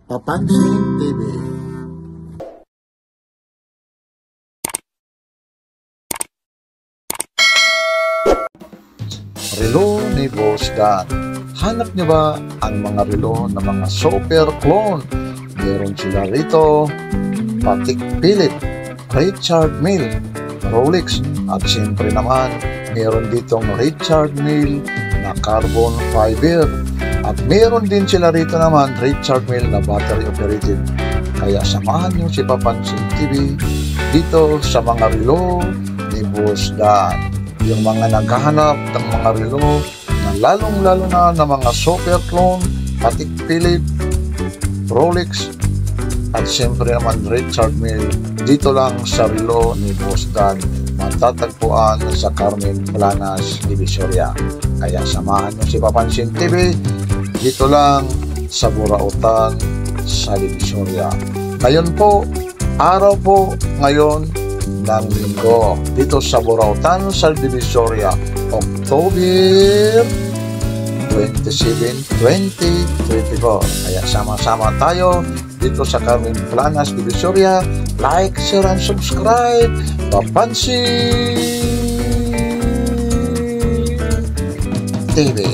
Papansin TV. Relo ni Boss Dan. Hanap niyo ba ang mga relo na mga super clone? Meron sila rito, Patek Philippe, Richard Mille, Rolex, at siyempre naman, meron ditong Richard Mille na carbon fiber. At meron din sila rito naman Richard Mille na battery operated. Kaya samahan niyo si Papansin TV dito sa mga relo ni Boss Dan. Yung mga naghahanap ng mga relo na lalong-lalo na mga super clone, Patek Philippe, Rolex, at siyempre naman Richard Mille, dito lang sa relo ni Boss Dan, matatagpuan sa Carmen Planas, Divisoria. Kaya samahan niyo si Papansin TV dito lang sa Burautan sa Divisoria. Ngayon po, araw po ngayon ng linggo dito sa Burautan sa Divisoria, October 27, 2024. Kaya sama-sama tayo dito sa Carmen Planas, Divisoria. Like, share, and subscribe. Papansin TV.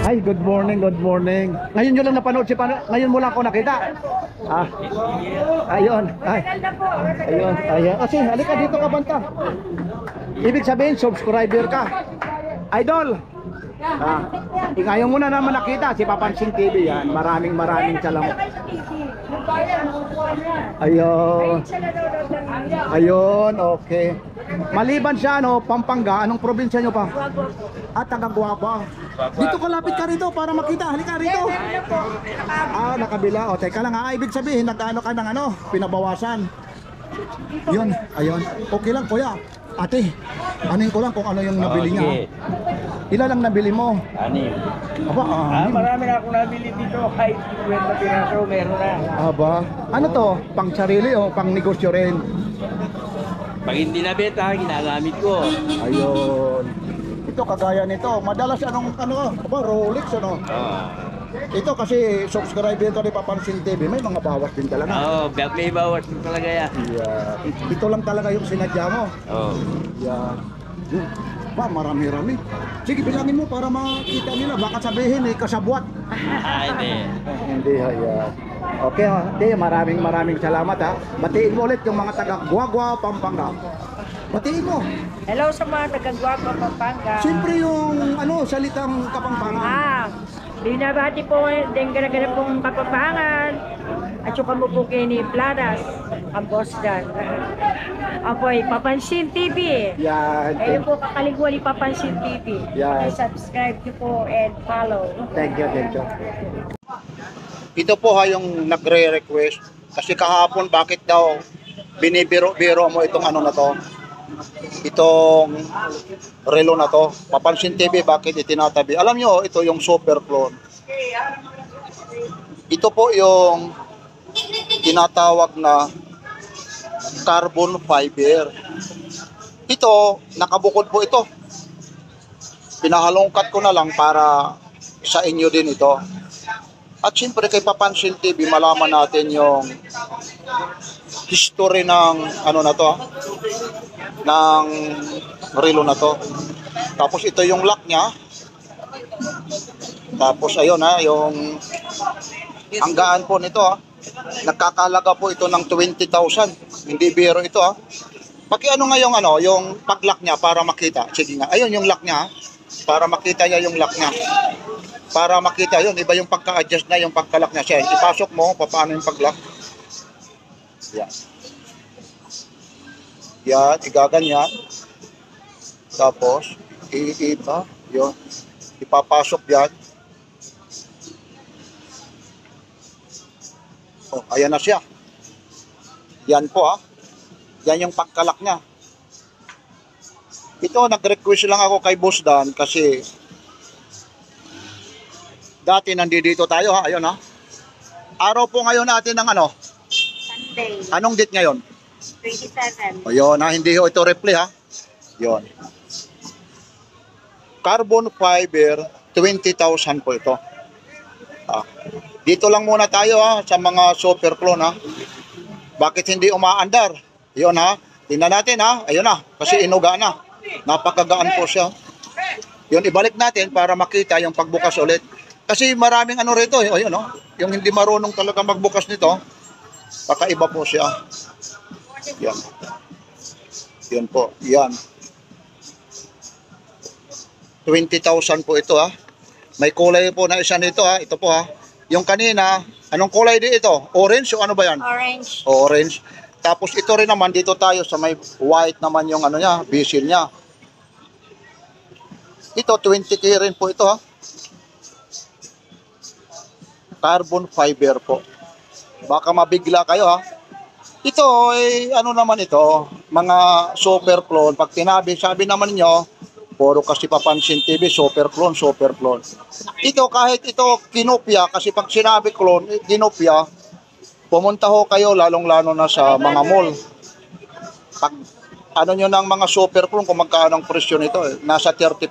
Ay, good morning, good morning. Ngayon nyo lang napanood ngayon mo lang ako nakita. Ayun. Ayun. Kasi halika dito ka, banta. Ibig sabihin, subscriber ka. Idol. Ngayon mo na naman nakita si Papansin TV yan. Maraming salamat. Ayun, okay. Maliban siya, Pampanga, anong probinsya nyo pa? Taga Guapa. Dito ka, lapit ka rito para makita. Halika rito. Nakabila. Teka lang ibig sabihin, nag-ano ka ng pinabawasan. Yun, ayun. Okay lang, kuya. Ate, anin ko lang kung ano yung nabili niya. Ilan lang nabili mo? Anim. Marami na akong nabili dito. Kahit 20 piraso, meron na. Ano to? Pang sarili o pang negosyo rin? Pag hindi nabenta, ginagamit ko. Ayun. Ito kagaya nito. Madalas Rolex Ito kasi subscriber ko ni Papansin TV, may mga bawas din talaga. May bawas din talaga yan. Yeah. Ito lang talaga yung sinadya mo. Yeah. Marami-rami. Sige, bilangin mo para makita nila. Baka sabihin kasabwat. Hindi. Yeah. Okay, maraming salamat Batiin mo ulit yung mga taga Guagua, Pampanga. Batiin mo. Hello sa mga taga Guagua, Pampanga. Siyempre yung salitang Kapampangan. Binabati po din gana-gana pong Kapampangan. At saka mo po kayo ni Planas, ang Boss Dan. Apoy, Papansin TV. Yan. Kayo po kakalingwa ni Papansin TV. Yan. Subscribe niyo po and follow. Thank you. Ito po yung nagre-request kasi kahapon bakit daw binibiro-biro mo itong na to, itong relo na to. Papansin TV, bakit itinatabi? Alam nyo, ito yung super clone. Ito po yung tinatawag na carbon fiber. Ito, nakabukod po ito. Pinahalongkat ko na lang para sa inyo din ito. At siyempre kay Papansin TV, malaman natin yung history ng ng relo na to. Tapos ito yung lock niya. Tapos ayun yung hanggaan po nito Nagkakalaga po ito ng 20,000. Hindi biro ito Paki nga yung pag-lock niya para makita. Sige nga. Ayun yung lock niya para makita niya yung lock niya. Para makita yun, iba yung pagka-adjust na yung pagka-lock niya. Siya, ipasok mo paano yung pag-lock. Yan. Yan, igaganyan. Tapos, iiba. Yun. Ipapasok yan. Ayan na siya. Yan po Yan yung pagka-lock niya. Ito, nag-request lang ako kay Boss Dan kasi dati nandito tayo ha. Ayun ha. Araw po ngayon natin ng ano? Sunday, Anong date ngayon? 27. Ayun ha. Hindi ho ito replay ha. Yun. Carbon fiber, 20,000 po ito. Ah. Dito lang muna tayo ha, sa mga super clone ha. Bakit hindi umaandar? Yun ha. Tingnan natin ha. Ayun na. Kasi inuga na. Napakagaan po siya. Yun, ibalik natin para makita yung pagbukas ulit. Kasi maraming ano rito. Ayun no. Yung hindi marunong talaga magbukas nito, kakaiba po siya. Yan. Yan po. Yan. 20,000 po ito ha. May kulay po na isa nito ha. Ito po ha. Yung kanina, anong kulay din ito? Orange o ano ba yan? Orange. Orange. Tapos ito rin naman, dito tayo sa may white naman yung ano niya, bisil niya. Ito, 20K rin po ito ha. Carbon fiber po. Baka mabigla kayo ha. Ito, ano naman ito, mga super clone. Pag tinabi, sabi naman niyo, puro kasi Papansin TV, super clone, super clone. Ito, kahit ito kinopya, kasi pag sinabi clone, kinopya, pumunta ho kayo lalong-lalo na sa mga mall. Pag ano nyo ng mga super clone, kung magkano ang presyo nito, nasa 35,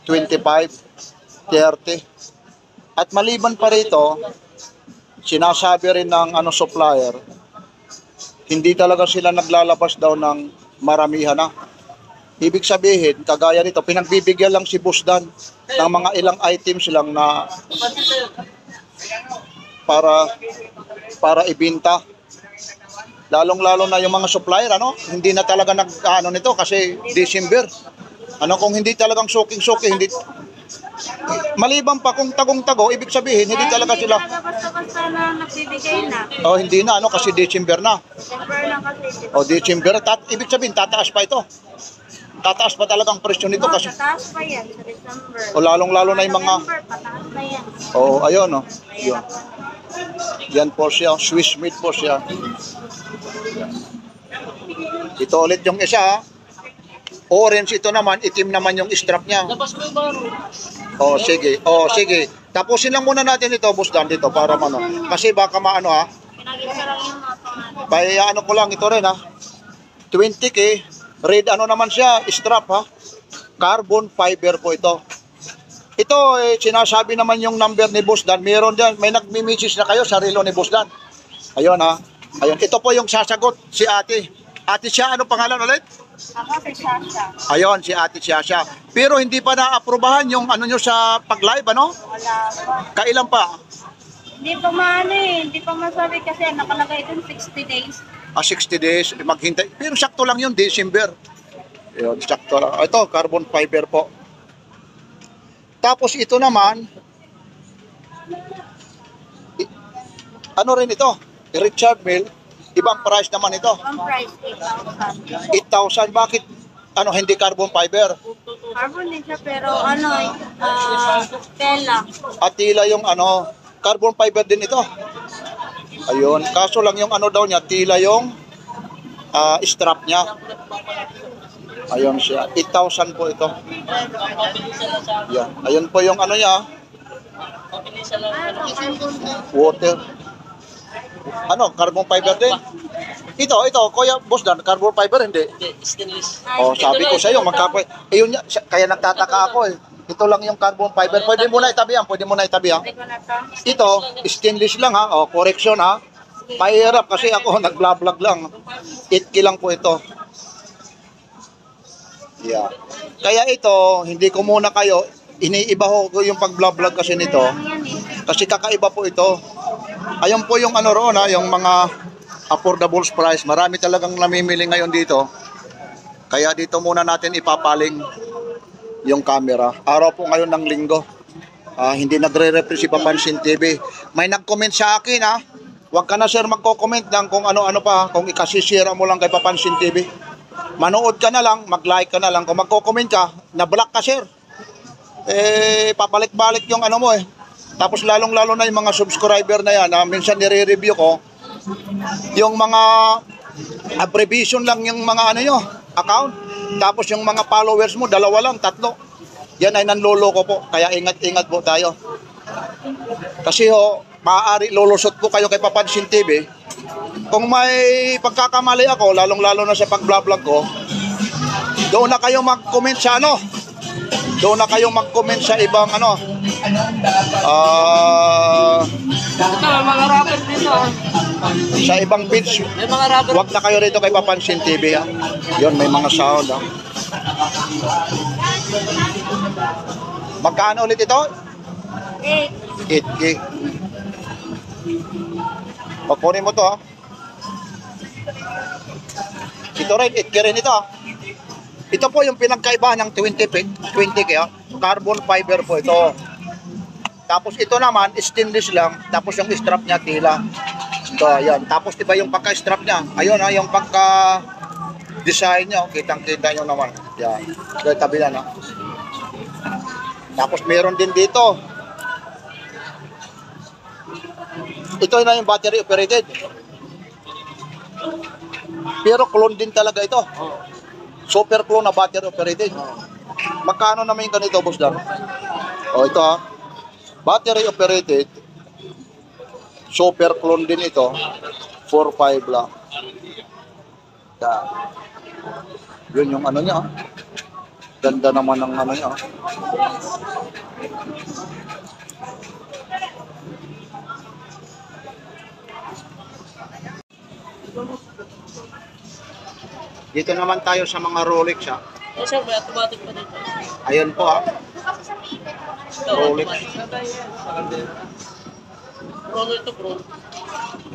25, 30. At maliban pa rito, sinasabi rin ng supplier, hindi talaga sila naglalabas daw ng maramihan na. Ibig sabihin, kagaya nito, pinagbibigyan lang si Boss Dan ng mga ilang items lang na para ibenta. Lalong-lalo na yung mga supplier, hindi na talaga nag-ano nito kasi December. Kung hindi talagang soking-soking, hindi maliban pa kung tagong-tago, ibig sabihin, hindi talaga sila. Hindi talaga basta-basta na nagbibigay na. Oh, hindi na, kasi December na. December na kasi. Oh, December, ibig sabihin, tataas pa ito. Tataas pa talagang presyo nito kasi. Tataas pa yan sa December. O lalong-lalo na yung mga. November, pataas na yan. Oh, ayun oh. Yun. Yan po siya, Swiss made po siya. Ito ulit yung isa ha. Orange ito naman, itim naman yung strap niya. Oh, sige. Oh, sige. Tapusin lang muna natin ito, Boss Dan, dito para mano. Kasi baka maano ha. Pinagisa lang yung mga pangalan. Kaya ano ko lang ito rin ha. 20K. Red ano naman siya, strap ha. Carbon fiber po ito. Ito sinasabi naman yung number ni Boss Dan. Meron dyan, may nagmi-message na kayo sa relo ni Boss Dan. Ayun ha. Ayun, ito po yung sasagot si ate. Ate siya, ano pangalan ulit? Ako si Shasha. Ayun, si ate Siasha. Pero hindi pa na-aprobahan yung ano nyo sa pag-live, ano? Wala pa. Kailan pa? Hindi pa maano hindi pa masabi kasi nakalagay dun 60 days. 60 days, maghintay. Pero sakto lang yun, December. Ayun, sakto lang. Ito, carbon fiber po. Tapos ito naman, ano rin ito? Richard Mille, ibang price naman ito. Ang price 8,000. 8,000, bakit hindi carbon fiber? Carbon din siya pero tela. At tila yung carbon fiber din ito. Ayun, kaso lang yung daw niya, tila yung strap niya. Ayun siya, 8,000 po ito. Yan. Ayun po yung niya, water. Carbon fiber din. Ito, Kuya Boss Dan, carbon fiber hindi? Stainless. Oh, sabi ko sa iyo, ayun niya, kaya nagtataka ako eh. Ito lang yung carbon fiber. Pwede mo na itabi yan, Hindi ko na to. Ito, stainless lang ha. Oh, correction ha. Mahirap kasi ako nag-vlog lang. 8K lang po ito. Yeah. Kaya ito, hindi ko muna kayo, iniiba ko yung pag-vlog kasi nito. Kasi kakaiba po ito. Ayun po yung roon ha, yung mga affordable price. Marami talagang namimili ngayon dito. Kaya dito muna natin ipapaling yung camera. Araw po ngayon ng linggo. Hindi nagre-repress si Papansin TV. May nag-comment sa akin ha. Huwag ka na sir magko-comment lang kung ano-ano pa. Kung ikasisira mo lang kay Papansin TV. Manood ka na lang, mag-like ka na lang. Kung magko-comment ka, na-block ka sir. Papalik-balik yung mo eh. Tapos lalong-lalo na yung mga subscriber na yan. Minsan nire-review ko. Yung mga abbreviation lang yung mga nyo, account. Tapos yung mga followers mo, 2 lang, 3. Yan ay nanloloko po. Kaya ingat-ingat po tayo. Kasi ho, maaari lulusot po kayo kay Papansin TV. Kung may pagkakamali ako, lalong-lalo na sa pag-vlog ko, doon na kayo mag-comment sa ano. Doon na kayo mag-comment sa ibang ano. Ito, may mga rapper dito. Sa ibang page. May mga rapper. Huwag na kayo rito kay Papansin TV. Ha? Yun, may mga sound. Ha? Magkano ulit ito? 8K. Pagkunin mo to ha. Ito rin, 8K rin ito ha. Ito po yung pinagkaiba ng 20K ha. Carbon fiber po ito. Tapos ito naman, stainless lang. Tapos yung strap niya, tila. Ito, ayan. Tapos diba yung pagka-strap niya? Ayun ha, yung pagka-design niya. Kitang-kita nyo naman. Yan. Ito, tabi na ha. Tapos meron din dito. Ito na yung battery operated. Pero clone din talaga ito. Super clone na battery operated. Magkano naman yung ganito, boss Dan? O ito ha. Battery operated. Super clone din ito. 4.5 lang. Yan. Yun yung ano niya. Ganda naman ng ano niya. Dito naman tayo sa mga Rolex ha. Eh, sir, may automatic pa dito. Ayun po ha. Rolex. Pro ito, pro.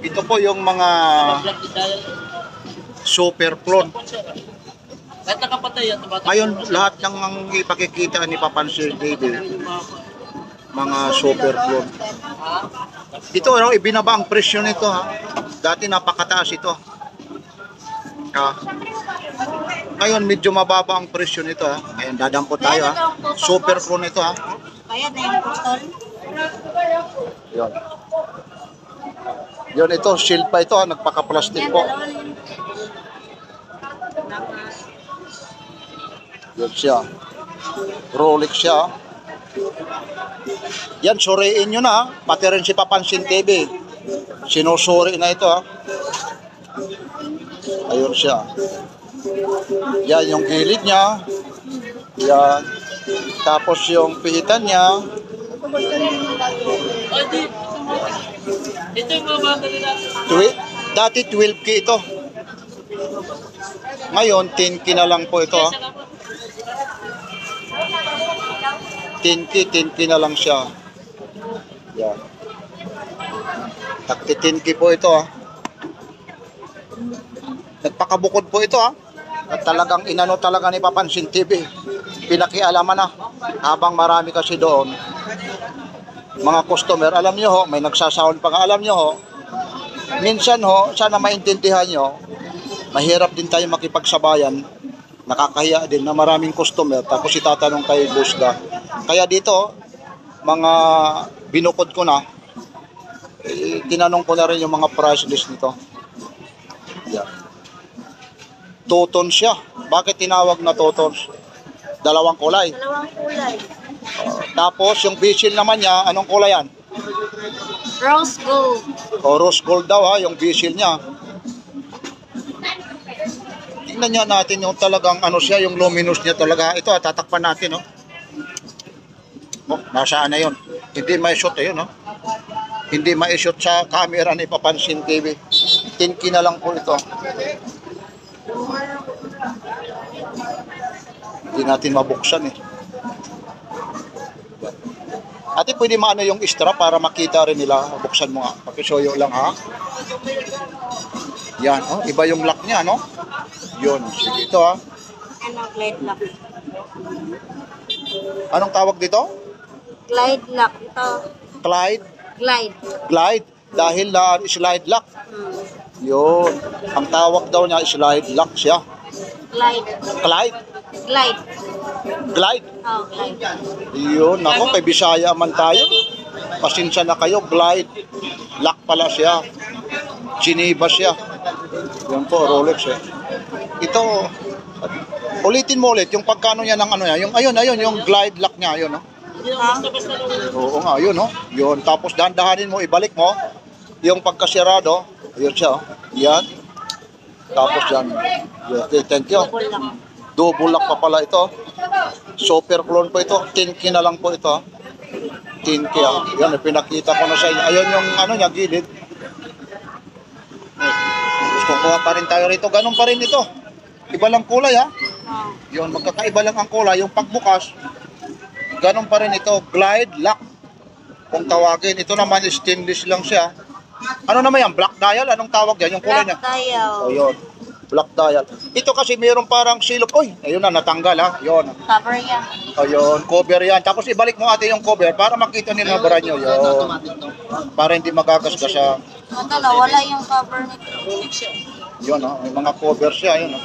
Ito po yung mga Black dial. super clone. Kahit nakapatay, automatic. Ngayon lahat ng ipakikita ni Papansin TV, mga super clone. Ito ano, ibinaba ang presyo nito ha. Dati napakataas ito. Ha. Ngayon medyo mababa ang presyo nito ha. Ngayon dadampo tayo ha. Super clone ito ha. Kaya na yung putol. Yun. Yun ito, shield pa ito ha. Nagpaka-plastic po. Yun siya. Rolex siya. Yan, suriin nyo na ha. Pati rin si Papansin TV. Sinusuri na ito ha. Ayun siya. Yan yung gilid niya. Yan. Tapos yung pihitan niya. Ay, di. Ito yung mga bata nila. Dati 12K ito. Ngayon 10K na lang po ito ha. 10K na lang siya. Yan. Takti 10K po ito ha. Nagpakabukod po ito ha. At talagang inano talaga ni Papansin TV. Pinakialaman na. Habang marami kasi doon. Mga customer, alam nyo ho, may nagsasahon pa nga, alam nyo ho. Minsan ho, sana maintindihan nyo, mahirap din tayo makipagsabayan. Nakakahiya din na maraming customer. Tapos itatanong kay Busda. Kaya dito, mga binukod ko na, tinanong ko na rin yung mga price list nito. Yan. 2 tons siya. Bakit tinawag na 2 tons? Dalawang kulay. Dalawang kulay. Tapos yung bisil naman niya, anong kulay yan? Rose gold. O rose gold daw ha, yung bisil niya. Tingnan niya natin yung talagang ano siya, yung luminous niya talaga. Ito, tatakpan natin, no? Oh, nasaan na yun? Hindi may shoot yun, no? Hindi may shoot sa camera ni Papansin TV. 10K na lang po ito. Hindi natin mabuksan eh. Ate, pwede maano yung strap para makita rin nila. Buksan mo nga. Pakisoyo lang ha. Yan, oh, iba yung lock niya, no? Yun, sige ito ha. Ano, glide lock? Anong tawag dito? Glide lock. Ito. Glide? Glide. Glide. Dahil na slide lock. Yun. Ang tawag daw niya slide lock siya. Glide. Glide? Glide. Glide? Oh, glide. Yun, ako kay Bisaya man tayo. Pasensya na kayo, glide. Lock pala siya. Geneva siya. Yan po, Rolex eh. Ito, Ulitin mo ulit yung pagkano niya ng ano niya. Yung ayun, yung glide lock niya, ayun, no? Oo nga, ayun, no? Yun, tapos dahan-dahanin mo, ibalik mo. Yung pagkasirado, ayun siya, oh. Yan. Tapos yan. Okay, thank you. Double lock pa pala ito. Super clone po ito. 10K na lang po ito. 10K. Yan, pinakita ko na sa inyo. Ayun yung ano niya, gilid. Gusto ko pa rin tayo rito. Ganun pa rin ito. Iba lang kulay, ha? Yun, magkakaiba lang ang kulay. Yung pagbukas, ganun pa rin ito. Glide lock. Kung tawagin. Ito naman, stainless lang siya. Ano naman yan? Black dial? Anong tawag yan? Yung kulay niya? Black dial. O, yun. Black dial. Ito kasi mayroon parang silop. Uy, ayun na, natanggal, ha? Yun. Cover yan. Ayun, cover yan. Tapos ibalik mo ate yung cover para makita nila brand nyo. Yun. Para hindi magagasgas siya. Ito na, wala yung cover nito. Yun, ha? May mga cover siya. Yun, ha?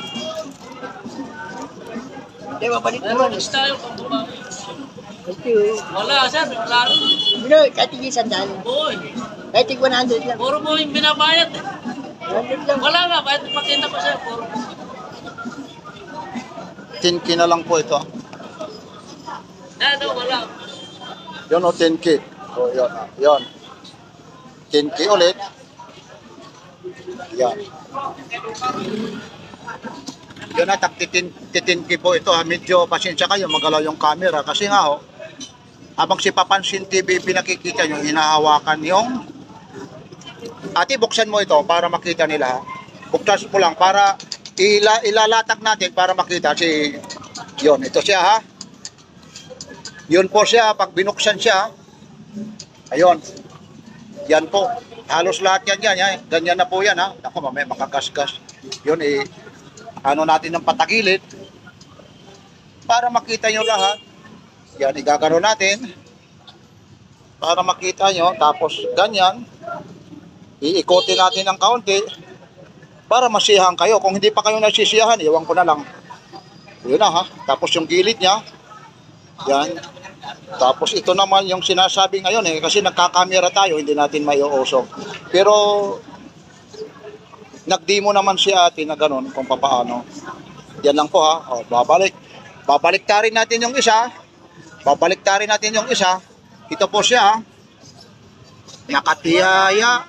Wala, sir. Wala. Bino, kahit hindi sandali. Boy. Kahit hindi 100 lang. Puro mo yung binabayad. 100 lang. Wala nga. Bakit makita ko, sir? Puro. 10K na lang po ito. Ano, wala. Yun, o, 10K. O, yun, ha? Yun. 10K ulit. Yan. Yun na, 10K po ito, ha? Medyo pasensya kayo, magalaw yung camera. Kasi nga, oh, habang si Papansin TV pinakikita nyo, hinahawakan yung ate, buksan mo ito para makita nila, ha? Buksan po lang para ilalatag natin para makita si yun, ito siya, ha? Yun po siya, pag binuksan siya, ayun, yan po, halos lahat yan, ganyan na po yan, ha? Ako, mamaya makagasgas. Yun, ano natin ng patagilid para makita nyo lahat. Yan, igagano natin para makita nyo. Tapos ganyan, iikotin natin ng kaunti para masiyahan kayo. Kung hindi pa kayo nasisiyahan, iwan ko na lang. Yun na, ha. Tapos yung gilid niya, yan. Tapos ito naman yung sinasabi ngayon, kasi nagkakamera tayo, hindi natin maiuusok. Pero nag-demo naman si ate na ganun kung papaano. Yan lang po, ha. O, babaliktarin natin yung isa. Babaliktarin natin yung isa. Ito po siya, ha. Nakatiyaya.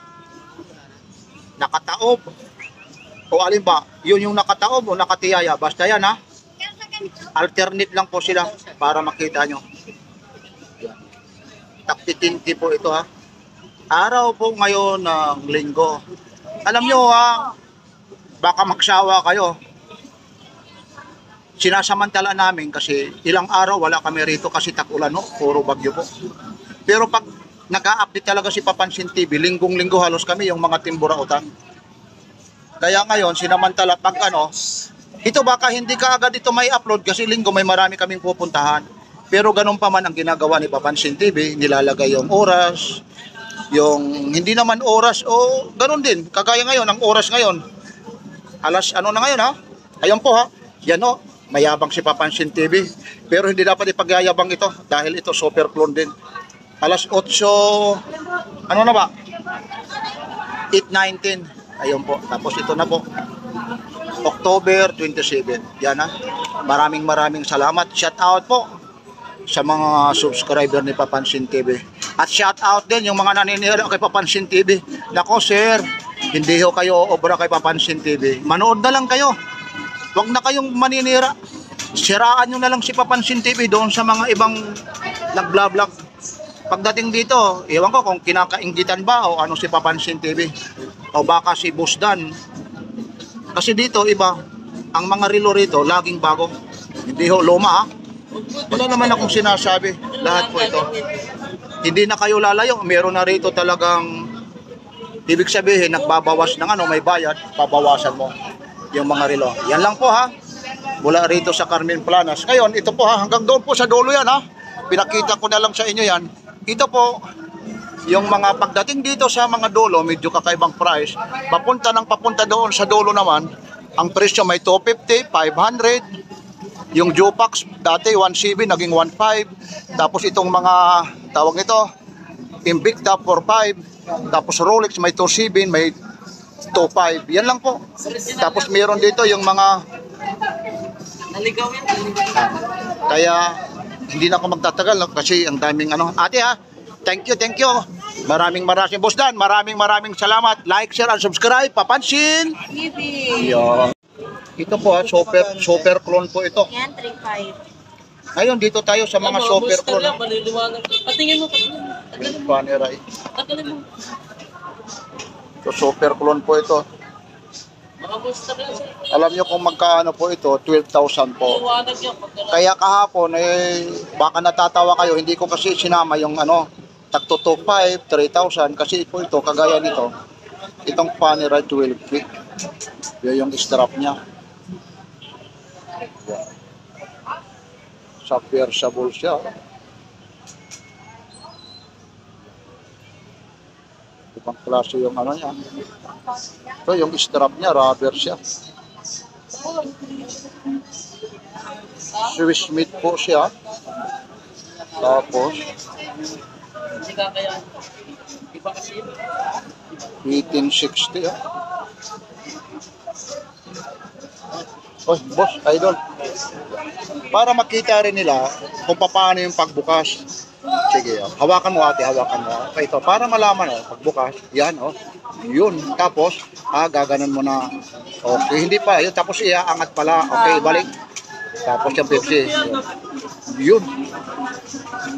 Nakataob. O alin ba? Yun yung nakataob o nakatiyaya. Basta yan, ha. Alternate lang po sila para makita nyo. Taktitinti po ito, ha. Araw po ngayon ng linggo. Alam nyo, ha, baka magsawa kayo. Sinasamantala namin kasi ilang araw wala kami rito kasi tag-ulan, no? Puro bagyo po. Pero pag nag-a-update talaga si Papansin TV, linggong-linggo halos kami yung mga timburautan. Kaya ngayon, sinamantala pag ano, ito baka hindi ka agad ito may upload kasi linggo may marami kaming pupuntahan. Pero ganun pa man ang ginagawa ni Papansin TV, nilalagay yung oras, yung hindi naman oras o ganun din. Kagaya ngayon, ang oras ngayon, alas ano na ngayon, ha? Ayun po, ha? Yan, o, mayabang si Papansin TV. Pero hindi dapat ipagyayabang ito dahil ito super clone din. Alas 8, ano na ba? 8:19. Ayun po. Tapos ito na po. October 27. Yan, ha? Maraming salamat. Shout out po sa mga subscriber ni Papansin TV. At shout out din yung mga naninira kay Papansin TV. Nako sir, hindi ho kayo obra kay Papansin TV. Manood na lang kayo. Huwag na kayong maninira. Siraan nyo na lang si Papansin TV doon sa mga ibang nag-vlog. Pagdating dito, ewan ko kung kinakainggitan ba o ano si Papansin TV. O baka si Boss Dan. Kasi dito iba, ang mga relo rito laging bago. Hindi ho luma, ha. Wala naman akong sinasabi. Lahat po ito. Hindi na kayo lalayo. Meron na rito talagang ibig sabihin, nagbabawas ng ano, may bayad, pabawasan mo yung mga relo. Yan lang po, ha. Mula rito sa Carmen Planas. Ngayon, ito po, ha. Hanggang doon po sa dulo yan, ha. Pinakita ko na lang sa inyo yan. Ito po, yung mga pagdating dito sa mga dulo, medyo kakaibang price. Papunta doon sa dulo naman, ang presyo may 250, 500. Yung Jopax dati 1.7 naging 1.5. Tapos itong mga tawag nito Invicta 4.5. Tapos Rolex may 2.7, may 2.5. Yan lang po. Tapos meron dito yung mga Naligaw yan. Kaya hindi na ako magtatagal no? Kasi ang daming ano. Ate ha, thank you. Maraming Boss Dan, maraming salamat. Like, share, and subscribe. Papansin. Bibi. Yan. Ito po ha, super clone po ito. Yan, 3.5. Ngayon dito tayo sa mga super clone. Patingin mo. Paneray. Patingin mo. So super clone po ito. Mga booster lang sir. Alam nyo kung magkano po ito, 12,000 po. Iwanag yan. Kaya kahapon, baka natatawa kayo, hindi ko kasi sinama yung tag 225, 3,000, kasi po ito, kagaya nito, itong Panerai 12 feet. Yan yung strap niya. Yan. Submersible siya. Ibang klase yung niya. So yung strap niya, rubber siya. Swiss made po siya. Tapos, Hindi ka kaya. Iba kasi yun. 1860 Oh, boss, idol. Para makita rin nila kung paano yung pagbukas. Sige, hawakan mo ate, hawakan mo. Ito, para malaman pagbukas. Yan, Yun. Tapos, gaganon mo na. Okay, hindi pa. Yun, tapos iaangat pala. Okay, balik. Tapos yung Pepsi. Yun.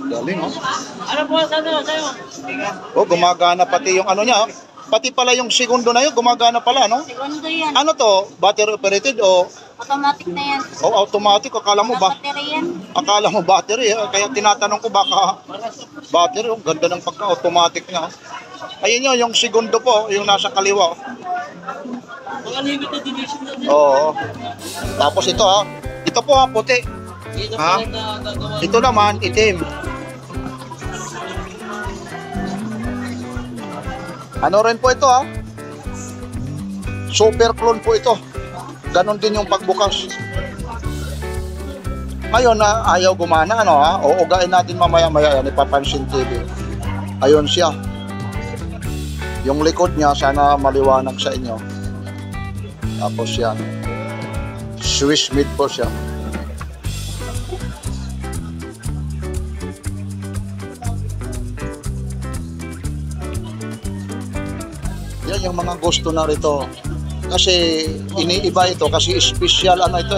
Galing, Ano po sa'yo? gumagana pati yung niya, Pati pala yung segundo na yun, gumagana pala, no? Segundo yan. Ano to? Battery operated o Automatic na yan. automatic? Akala mo ba? Battery yan. Akala mo battery, kaya tinatanong ko baka battery. Ganda ng pagka-automatic niya. Ayun yun, yung segundo po, yung nasa kaliwa. Mga limited edition na din. Oo. Tapos ito ito po puti. Dito Ha? pa na gagawa. Ito naman, itim. Ano rin po ito Super clone po ito. Ganon din yung pagbukas. Ngayon na ayaw gumana uugain natin mamaya-maya yan, ipapansin TV. Ayun siya. Yung likod niya sana maliwanag sa inyo. Tapos yan. Swiss made po siya. Yan yung mga gusto na rito. Kasi iniiba ito kasi special ito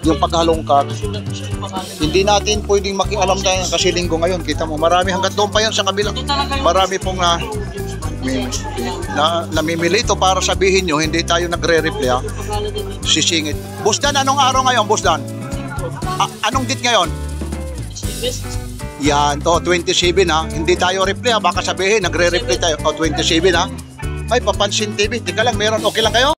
yung paghalongkat. Hindi natin pwedeng makialam tayo kasi linggo ngayon. Kita mo marami hanggang doon pa yan sa kabila. Marami pong namimili ito para sabihin nyo hindi tayo nagre-reply sisingit. Boss Dan, anong araw ngayon, Boss Dan? Anong date ngayon? Yan to 27 Hindi tayo reply baka sabihin nagre-reply tayo 27 Ay, Papansin TV. Tika lang, meron. Okay lang kayo?